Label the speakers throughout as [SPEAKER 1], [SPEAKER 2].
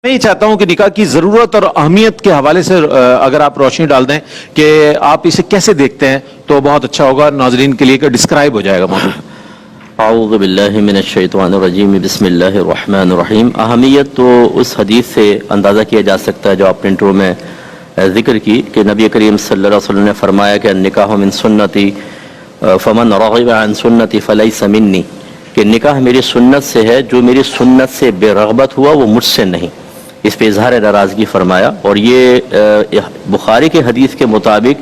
[SPEAKER 1] میں یہ چاہتا ہوں کہ نکاح کی ضرورت اور اہمیت کے حوالے سے اگر آپ روشنی ڈال دیں کہ آپ اسے کیسے دیکھتے ہیں تو بہت اچھا ہوگا ناظرین کے لیے کہ ڈسکرائب ہو جائے گا موضوع۔
[SPEAKER 2] اعوذ باللہ من الشیطان الرجیم بسم اللہ الرحمن الرحیم۔ اہمیت تو اس حدیث سے اندازہ کیا جا سکتا ہے جو آپ نے انٹرو میں ذکر کی کہ نبی کریم صلی اللہ علیہ وسلم نے فرمایا کہ النکاح من سنتی فمن رغب عن سنتی فلیس منی، کہ نکاح میری سنت سے ہے، جو میری سنت سے بے رغبت ہوا وہ مجھ سے نہیں۔ اس پہ اظہار ناراضگی فرمایا، اور یہ بخاری کے حدیث کے مطابق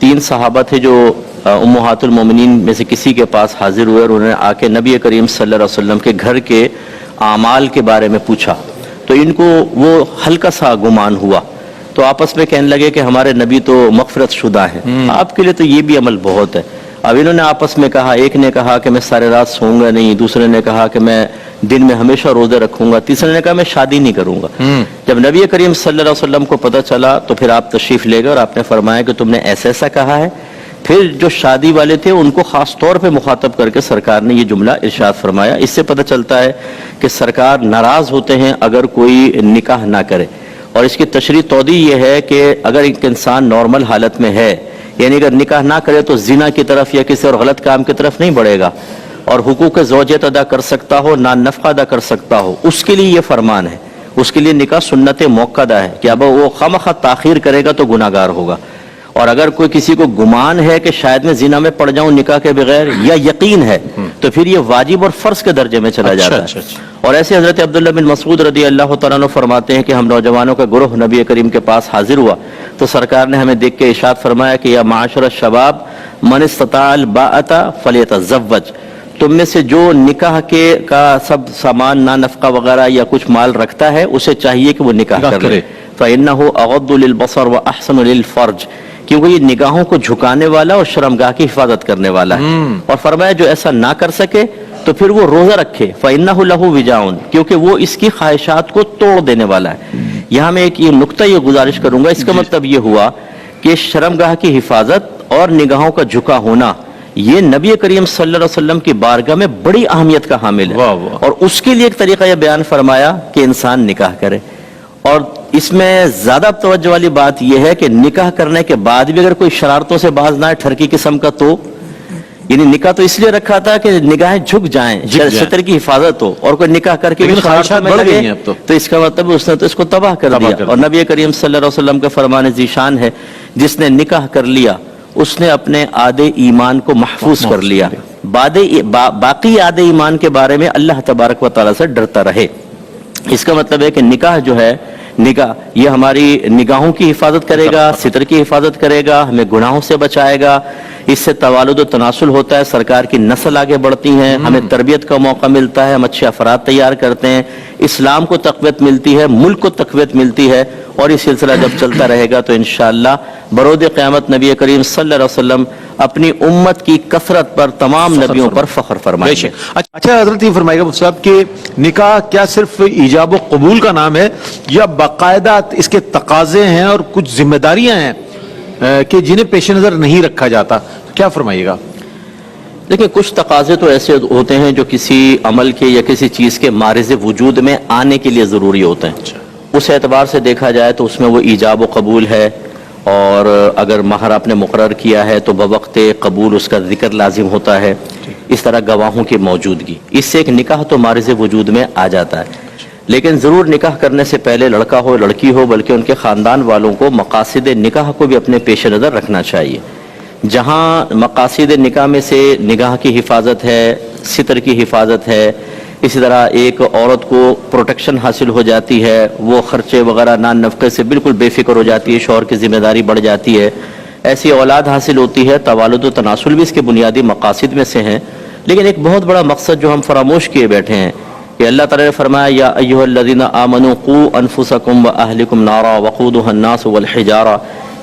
[SPEAKER 2] 3 صحابہ تھے جو امہات المومنین میں سے کسی کے پاس حاضر ہوئے اور انہوں نے آ کے نبی کریم صلی اللہ علیہ وسلم کے گھر کے اعمال کے بارے میں پوچھا، تو ان کو وہ ہلکا سا گمان ہوا، تو آپس میں کہنے لگے کہ ہمارے نبی تو مغفرت شدہ ہیں، آپ کے لیے تو یہ بھی عمل بہت ہے۔ اب انہوں نے آپس میں کہا، ایک نے کہا کہ میں سارے رات سوؤں گا نہیں، دوسرے نے کہا کہ میں دن میں ہمیشہ روزے رکھوں گا، تیسرے نے کہا میں شادی نہیں کروں گا۔ جب نبی کریم صلی اللہ علیہ وسلم کو پتہ چلا تو پھر آپ تشریف لے گئے اور آپ نے فرمایا کہ تم نے ایسا ایسا کہا ہے۔ پھر جو شادی والے تھے ان کو خاص طور پہ مخاطب کر کے سرکار نے یہ جملہ ارشاد فرمایا۔ اس سے پتہ چلتا ہے کہ سرکار ناراض ہوتے ہیں اگر کوئی نکاح نہ کرے، اور اس کی تشریح توضیح یہ ہے کہ اگر ایک انسان نارمل حالت میں ہے، یعنی اگر نکاح نہ کرے تو زنا کی طرف یا کسی اور غلط کام کی طرف نہیں بڑھے گا، اور حقوق زوجیت ادا کر سکتا ہو، نان نفقہ ادا کر سکتا ہو، اس کے لیے یہ فرمان ہے، اس کے لیے نکاح سنت موقدہ ہے کہ اب وہ خواہ تاخیر کرے گا تو گناہ گار ہوگا۔ اور اگر کوئی کسی کو گمان ہے کہ شاید میں زنا میں پڑ جاؤں نکاح کے بغیر، یا یقین ہے، تو پھر یہ واجب اور فرض کے درجے میں چلا جاتا ہے۔ اور ایسے حضرت عبداللہ بن مسعود رضی اللہ تعالیٰ عنہ فرماتے ہیں کہ ہم نوجوانوں کا گروہ نبی کریم کے پاس حاضر ہوا تو سرکار نے ہمیں دیکھ کے ارشاد فرمایا کہ یا معاشر الشباب من استطاع الباءۃ فلیتزوج، تم میں سے جو نکاح کے کا سب سامان نا نفقہ وغیرہ یا کچھ مال رکھتا ہے اسے چاہیے کہ وہ نکاح کر لے، فإنہ اغض للبصر واحسن للفرج، کیونکہ یہ نگاہوں کو جھکانے والا اور شرمگاہ کی حفاظت کرنے والا ہے۔ اور فرمایا جو ایسا نہ کر سکے تو پھر وہ روزہ رکھے، فإنہ لہ وجاء، کیونکہ وہ اس کی خواہشات کو توڑ دینے والا ہے۔ یہاں میں ایک یہ نقطہ یہ گزارش کروں گا، اس کا مطلب یہ ہوا کہ شرمگاہ کی حفاظت اور نگاہوں کا جھکا ہونا یہ نبی کریم صلی اللہ علیہ وسلم کی بارگاہ میں بڑی اہمیت کا حامل ہے، اور اس کے لیے ایک طریقہ یہ بیان فرمایا کہ انسان نکاح کرے۔ اور اس میں زیادہ توجہ والی بات یہ ہے کہ نکاح کرنے کے بعد بھی اگر کوئی شرارتوں سے باز نہ آئے ٹھرکی قسم کا، تو یعنی نکاح تو اس لیے رکھا تھا کہ نگاہیں جھک جائیں، ستر کی حفاظت ہو، اور کوئی نکاح کر کے
[SPEAKER 1] خواہشات بڑھ گئی ہیں اب
[SPEAKER 2] تو اس کا مطلب اس نے تو اس کو تباہ کر دیا۔ اور نبی کریم صلی اللہ علیہ وسلم کا فرمان ذیشان ہے، جس نے نکاح کر لیا اس نے اپنے آدھے ایمان کو محفوظ کر لیا، باقی آدھے ایمان کے بارے میں اللہ تبارک و تعالیٰ سے ڈرتا رہے۔ اس کا مطلب ہے کہ نکاح جو ہے، نکاح یہ ہماری نگاہوں کی حفاظت کرے گا، ستر کی حفاظت کرے گا، ہمیں گناہوں سے بچائے گا، اس سے توالد و تناسل ہوتا ہے، سرکار کی نسل آگے بڑھتی ہیں، ہمیں تربیت کا موقع ملتا ہے، ہم اچھے افراد تیار کرتے ہیں، اسلام کو تقویت ملتی ہے، ملک کو تقویت ملتی ہے، اور یہ سلسلہ جب چلتا رہے گا تو انشاءاللہ برود قیامت نبی کریم صلی اللہ علیہ وسلم اپنی امت کی کثرت پر تمام نبیوں پر فخر فرمائیں گے۔
[SPEAKER 1] اچھا حضرت یہ فرمائے گا مفتی صاحب کہ نکاح کیا صرف ایجاب و قبول کا نام ہے، یا باقاعدہ اس کے تقاضے ہیں اور کچھ ذمہ داریاں ہیں کہ جنہیں پیش نظر نہیں رکھا جاتا؟ کیا فرمائیے گا؟
[SPEAKER 2] دیکھیں، کچھ تقاضے تو ایسے ہوتے ہیں جو کسی عمل کے یا کسی چیز کے معرض وجود میں آنے کے لیے ضروری ہوتے ہیں، اس اعتبار سے دیکھا جائے تو اس میں وہ ایجاب و قبول ہے، اور اگر مہر آپ نے مقرر کیا ہے تو بوقت قبول اس کا ذکر لازم ہوتا ہے، اس طرح گواہوں کی موجودگی، اس سے ایک نکاح تو معرض وجود میں آ جاتا ہے۔ لیکن ضرور نکاح کرنے سے پہلے لڑکا ہو لڑکی ہو بلکہ ان کے خاندان والوں کو مقاصد نکاح کو بھی اپنے پیش نظر رکھنا چاہیے۔ جہاں مقاصد نکاح میں سے نگاہ کی حفاظت ہے، ستر کی حفاظت ہے، اسی طرح ایک عورت کو پروٹیکشن حاصل ہو جاتی ہے، وہ خرچے وغیرہ نان نفقے سے بالکل بے فکر ہو جاتی ہے، شوہر کی ذمہ داری بڑھ جاتی ہے، ایسی اولاد حاصل ہوتی ہے، توالد و تناسل بھی اس کے بنیادی مقاصد میں سے ہیں۔ لیکن ایک بہت بڑا مقصد جو ہم فراموش کیے بیٹھے ہیں کہ اللہ تعالیٰ نے فرمایا یا ایھا الذین آمنوا قوا انفسکم واہلکم نارا وقودھا الناس والحجارہ،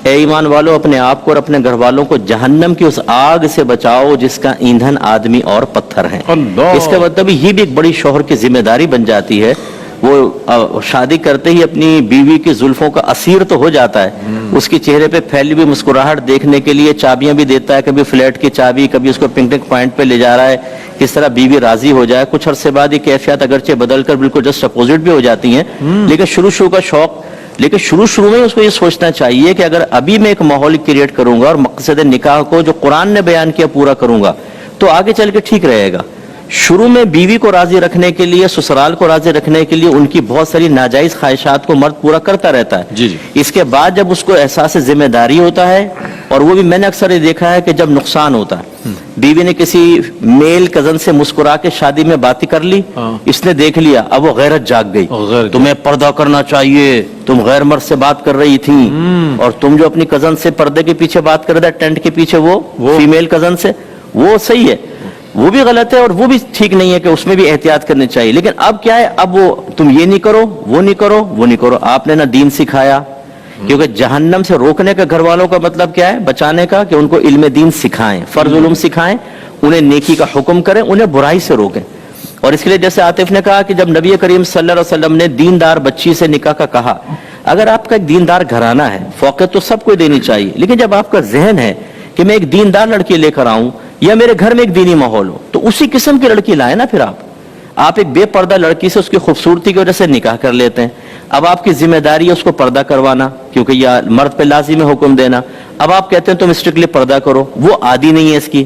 [SPEAKER 2] اے ایمان والو اپنے آپ کو اور اپنے گھر والوں کو جہنم کی اس آگ سے بچاؤ جس کا ایندھن آدمی اور پتھر ہیں۔ اس کا مطلب یہ بھی ایک بڑی شوہر کی ذمہ داری بن جاتی ہے، وہ شادی کرتے ہی اپنی بیوی کی زلفوں کا اسیر تو ہو جاتا ہے, اس کے چہرے پہ پھیلی ہوئی مسکراہٹ دیکھنے کے لیے چابیاں بھی دیتا ہے, کبھی فلیٹ کی چابی, کبھی اس کو پکنک پوائنٹ پہ لے جا رہا ہے, کس طرح بیوی راضی ہو جائے. کچھ عرصے بعد یہ کیفیات اگرچہ بدل کر بالکل جسٹ اپوزٹ بھی ہو جاتی ہیں, لیکن شروع کا شوق, لیکن شروع میں اس کو یہ سوچنا چاہیے کہ اگر ابھی میں ایک ماحول کریٹ کروں گا اور مقصد نکاح کو جو قرآن نے بیان کیا پورا کروں گا تو آگے چل کے ٹھیک رہے گا. شروع میں بیوی کو راضی رکھنے کے لیے, سسرال کو راضی رکھنے کے لیے ان کی بہت ساری ناجائز خواہشات کو مرد پورا کرتا رہتا ہے.
[SPEAKER 1] جی جی.
[SPEAKER 2] اس کے بعد جب اس کو احساس ذمہ داری ہوتا ہے, اور وہ بھی میں نے اکثر یہ دیکھا ہے کہ جب نقصان ہوتا ہے, بیوی نے کسی میل کزن سے مسکرا کے شادی میں باتیں کر لی, اس نے دیکھ لیا, اب وہ غیرت جاگ گئی, تمہیں پردہ کرنا چاہیے, تم غیر مرد سے بات کر رہی تھی, اور تم جو اپنی کزن سے پردے کے پیچھے بات کر رہا ہے, ٹینٹ کے پیچھے, وہ فیمیل کزن سے, وہ صحیح ہے, وہ بھی غلط ہے اور وہ بھی ٹھیک نہیں ہے, کہ اس میں بھی احتیاط کرنی چاہیے. لیکن اب کیا ہے, اب وہ تم یہ نہیں کرو, وہ نہیں کرو, وہ نہیں کرو. آپ نے نہ دین سکھایا, کیونکہ جہنم سے روکنے کا گھر والوں کا مطلب کیا ہے, بچانے کا, کہ ان کو علم دین سکھائیں, فرض علوم سکھائیں, انہیں نیکی کا حکم کریں, انہیں برائی سے روکیں. اور اس کے لیے جیسے عاطف نے کہا کہ جب نبی کریم صلی اللہ علیہ وسلم نے دیندار بچی سے نکاح کا کہا, اگر آپ کا ایک دیندار گھرانہ ہے, فوقیت تو سب کو دینی چاہیے, لیکن جب آپ کا ذہن ہے کہ میں ایک دیندار لڑکی لے کر آؤں یا میرے گھر میں ایک دینی ماحول ہو, تو اسی قسم کی لڑکی لائیں نا. پھر آپ ایک بے پردہ لڑکی سے اس کی خوبصورتی کی وجہ سے نکاح کر لیتے ہیں. اب آپ کی ذمہ داری ہے اس کو پردہ کروانا, کیونکہ یہ مرد پہ لازم ہے حکم دینا. اب آپ کہتے ہیں تم اسٹرکٹلی پردہ کرو, وہ عادی نہیں ہے اس کی,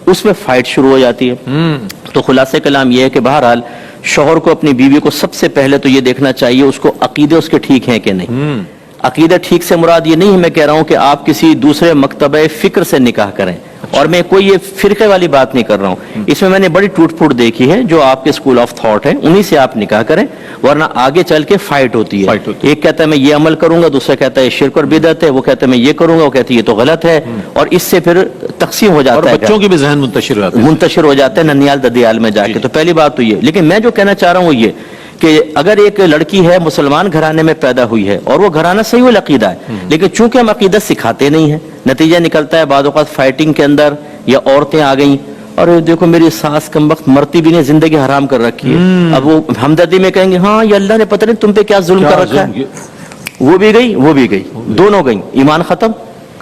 [SPEAKER 2] اس میں فائٹ شروع ہو جاتی ہے. تو خلاصہ کلام یہ ہے کہ بہرحال شوہر کو اپنی بیوی کو سب سے پہلے تو یہ دیکھنا چاہیے اس کو عقیدے اس کے ٹھیک ہیں کہ نہیں. عقیدہ ٹھیک سے مراد یہ نہیں ہے, میں کہہ رہا ہوں کہ آپ کسی دوسرے مکتبہ فکر سے نکاح کریں, اور میں کوئی یہ فرقے والی بات نہیں کر رہا ہوں, اس میں میں نے بڑی ٹوٹ پھوٹ دیکھی ہے. جو آپ کے اسکول آف تھاٹ ہے انہی سے آپ نکاح کریں, ورنہ آگے چل کے فائٹ ہوتی ہے. ایک کہتا ہے میں یہ عمل کروں گا, دوسرا کہتا ہے شرک اور بدعت ہے, وہ کہتا ہے میں یہ کروں گا, وہ کہتا ہے یہ تو غلط ہے, اور اس سے پھر تقسیم ہو جاتا ہے,
[SPEAKER 1] بچوں کے بھی ذہن منتشر
[SPEAKER 2] ہو جاتے ہیں ننیال ددیال میں جا کے. تو پہلی بات تو یہ, لیکن میں جو کہنا چاہ رہا ہوں وہ یہ کہ اگر ایک لڑکی ہے مسلمان گھرانے میں پیدا ہوئی ہے, اور وہ گھرانہ صحیح العقیدہ ہے, لیکن چونکہ ہم عقیدہ سکھاتے نہیں ہیں, نتیجہ نکلتا ہے بعض اوقات فائٹنگ کے اندر, یا عورتیں آ گئیں اور دیکھو میری ساس کم وقت مرتی بھی نہیں, زندگی حرام کر رکھی ہے. اب وہ ہمدردی میں کہیں گے ہاں یہ اللہ نے پتہ نہیں تم پہ کیا ظلم کر رکھا ہے, وہ بھی گئی, وہ بھی گئی, دونوں گئیں, ایمان ختم.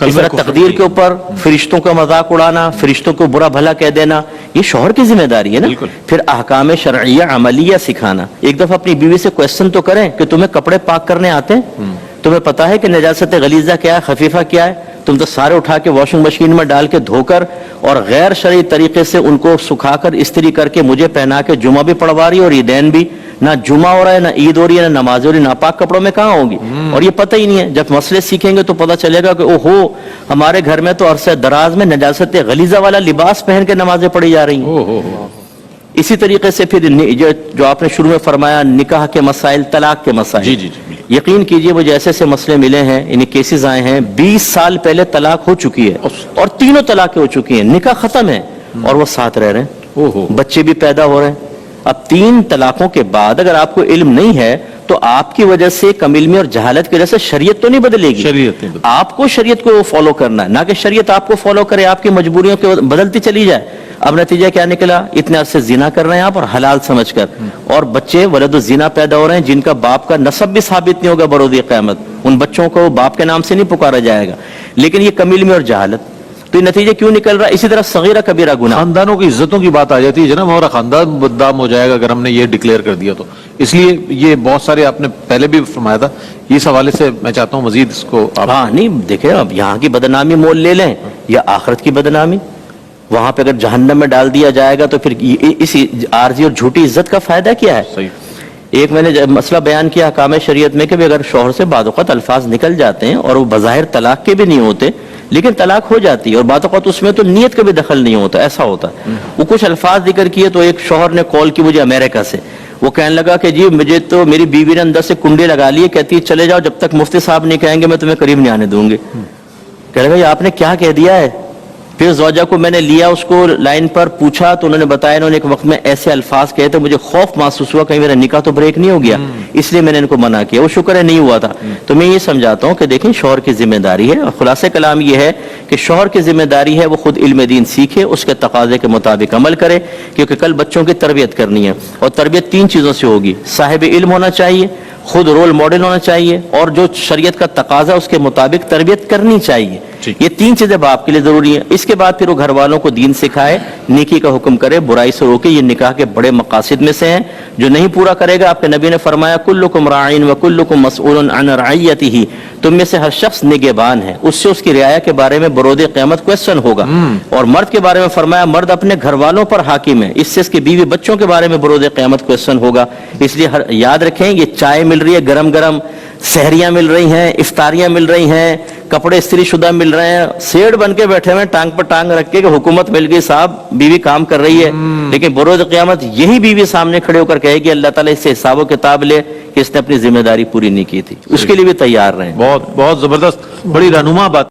[SPEAKER 2] اس طرح تقدیر کے اوپر فرشتوں کا مذاق اڑانا, فرشتوں کو برا بھلا کہہ دینا, یہ شوہر کی ذمہ داری ہے نا. پھر احکام شرعیہ عملیہ سکھانا. ایک دفعہ اپنی بیوی سے کوشچن تو کریں کہ تمہیں کپڑے پاک کرنے آتے ہیں, تمہیں پتا ہے کہ نجاست غلیظہ کیا ہے, خفیفہ کیا ہے, تم تو سارے اٹھا کے واشنگ مشین میں ڈال کے دھو کر اور غیر شرعی طریقے سے ان کو سکھا کر استری کر کے مجھے پہنا کے جمعہ بھی پڑھوا رہی ہے, اور عیدین بھی, نہ جمعہ ہو رہا ہے, نہ عید ہو رہی ہے, نہ نماز ہو رہی ہے, ناپاک کپڑوں میں کہاں ہوگی, اور یہ پتہ ہی نہیں ہے. جب مسئلے سیکھیں گے تو پتہ چلے گا کہ اوہو ہمارے گھر میں تو عرصہ دراز میں نجاست غلیظہ والا لباس پہن کے نمازیں پڑھی جا رہی ہیں. اسی طریقے سے پھر جو آپ نے شروع میں فرمایا نکاح کے مسائل, طلاق کے مسائل,
[SPEAKER 1] جی جی
[SPEAKER 2] یقین کیجئے مجھے ایسے مسئلے ملے ہیں, انہیں کیسز آئے ہیں 20 سال پہلے طلاق ہو چکی ہے, اور تینوں طلاقیں ہو چکی ہیں, نکاح ختم ہے, اور وہ ساتھ رہ رہے ہیں, بچے بھی پیدا ہو رہے ہیں. اب 3 طلاقوں کے بعد اگر آپ کو علم نہیں ہے تو آپ کی وجہ سے کم علمی اور جہالت کی وجہ سے شریعت تو نہیں بدلے گی, آپ کو شریعت کو فالو کرنا ہے, نہ کہ شریعت آپ کو فالو کرے, آپ کی مجبوریوں کے بدلتی چلی جائے. اب نتیجہ کیا نکلا, اتنے عرصے زنا کر رہے ہیں آپ, اور حلال سمجھ کر, اور بچے ولد الزنا پیدا ہو رہے ہیں جن کا باپ کا نسب بھی ثابت نہیں ہوگا بروز قیامت. ان بچوں کو باپ کے نام سے نہیں پکارا جائے گا, لیکن یہ کم علمی اور جہالت. تو یہ نتیجہ کیوں نکل رہا ہے؟ اسی طرح صغیرہ کبیرہ گناہ,
[SPEAKER 1] خاندانوں کی عزتوں کی بات آ جاتی ہے جناب, ہمارا خاندان بدنام ہو جائے گا اگر ہم نے یہ ڈکلیئر کر دیا تو. اس لیے یہ بہت سارے آپ نے پہلے بھی فرمایا تھا, اس حوالے سے میں چاہتا ہوں مزید اس کو آپ.
[SPEAKER 2] ہاں نہیں دیکھیں, اب یہاں کی بدنامی مول لے لیں یا آخرت کی بدنامی, وہاں پہ اگر جہنم میں ڈال دیا جائے گا تو پھر اس عارضی اور جھوٹی عزت کا فائدہ کیا ہے؟
[SPEAKER 1] صحیح.
[SPEAKER 2] ایک میں نے مسئلہ بیان کیا احکام شریعت میں کہ اگر شوہر سے بعض اوقات الفاظ نکل جاتے ہیں اور وہ بظاہر طلاق کے بھی نہیں ہوتے, لیکن طلاق ہو جاتی ہے, اور بعض اوقات اس میں تو نیت کا بھی دخل نہیں ہوتا, ایسا ہوتا ہے. وہ کچھ الفاظ ذکر کیے, تو ایک شوہر نے کال کی مجھے امریکہ سے, وہ کہنے لگا کہ جی مجھے تو میری بیوی نے اندر سے کنڈے لگا لیے, کہتی ہے چلے جاؤ جب تک مفتی صاحب نہیں کہیں گے میں تمہیں قریب نہیں آنے دوں گی. کہہ لگا یہ آپ نے کیا کہہ دیا ہے, پھر زوجہ کو میں نے لیا اس کو لائن پر پوچھا تو انہوں نے بتایا انہوں نے ایک وقت میں ایسے الفاظ کہے تو مجھے خوف محسوس ہوا کہیں میرا نکاح تو بریک نہیں ہو گیا، اس لیے میں نے ان کو منع کیا، وہ شکر ہے نہیں ہوا تھا۔ تو میں یہ سمجھاتا ہوں کہ دیکھیں شوہر کی ذمہ داری ہے، اور خلاصہ کلام یہ ہے کہ شوہر کی ذمہ داری ہے وہ خود علم دین سیکھے، اس کے تقاضے کے مطابق عمل کرے، کیونکہ کل بچوں کی تربیت کرنی ہے، اور تربیت 3 چیزوں سے ہوگی، صاحب علم ہونا چاہیے، خود رول ماڈل ہونا چاہیے، اور جو شریعت کا تقاضا اس کے مطابق تربیت کرنی چاہیے۔ یہ 3 چیزیں باپ کے لیے ضروری ہیں۔ اس کے بعد پھر وہ گھر والوں کو دین سکھائے، نیکی کا حکم کرے، برائی سے روکے، یہ نکاح کے بڑے مقاصد میں سے ہیں۔ جو نہیں پورا کرے گا، آپ کے نبی نے فرمایا کلکم راعین وکلکم مسئول عن رعیتہ، تم میں سے ہر شخص نگہبان ہے، اس سے اس کی رعایا کے بارے میں برود قیامت کوسچن ہوگا۔ اور مرد کے بارے میں فرمایا مرد اپنے گھر والوں پر حاکم ہے، اس سے اس کے بیوی بچوں کے بارے میں برود قیامت کوسچن ہوگا۔ اس لیے یاد رکھیں یہ چائے مل رہی ہے گرم گرم، سحریاں مل رہی ہیں، افطاریاں مل رہی ہیں، کپڑے استری شدہ مل رہے ہیں، سیڑ بن کے بیٹھے ہوئے ٹانگ پر ٹانگ رکھ کے کہ حکومت مل گئی صاحب، بیوی کام کر رہی ہے، لیکن بروز قیامت یہی بیوی سامنے کھڑے ہو کر کہے گی اللہ تعالیٰ اس سے حساب و کتاب لے کہ اس نے اپنی ذمہ داری پوری نہیں کی تھی۔ اس کے لیے بھی تیار رہیں۔
[SPEAKER 1] بہت بہت زبردست، بڑی رہنما بات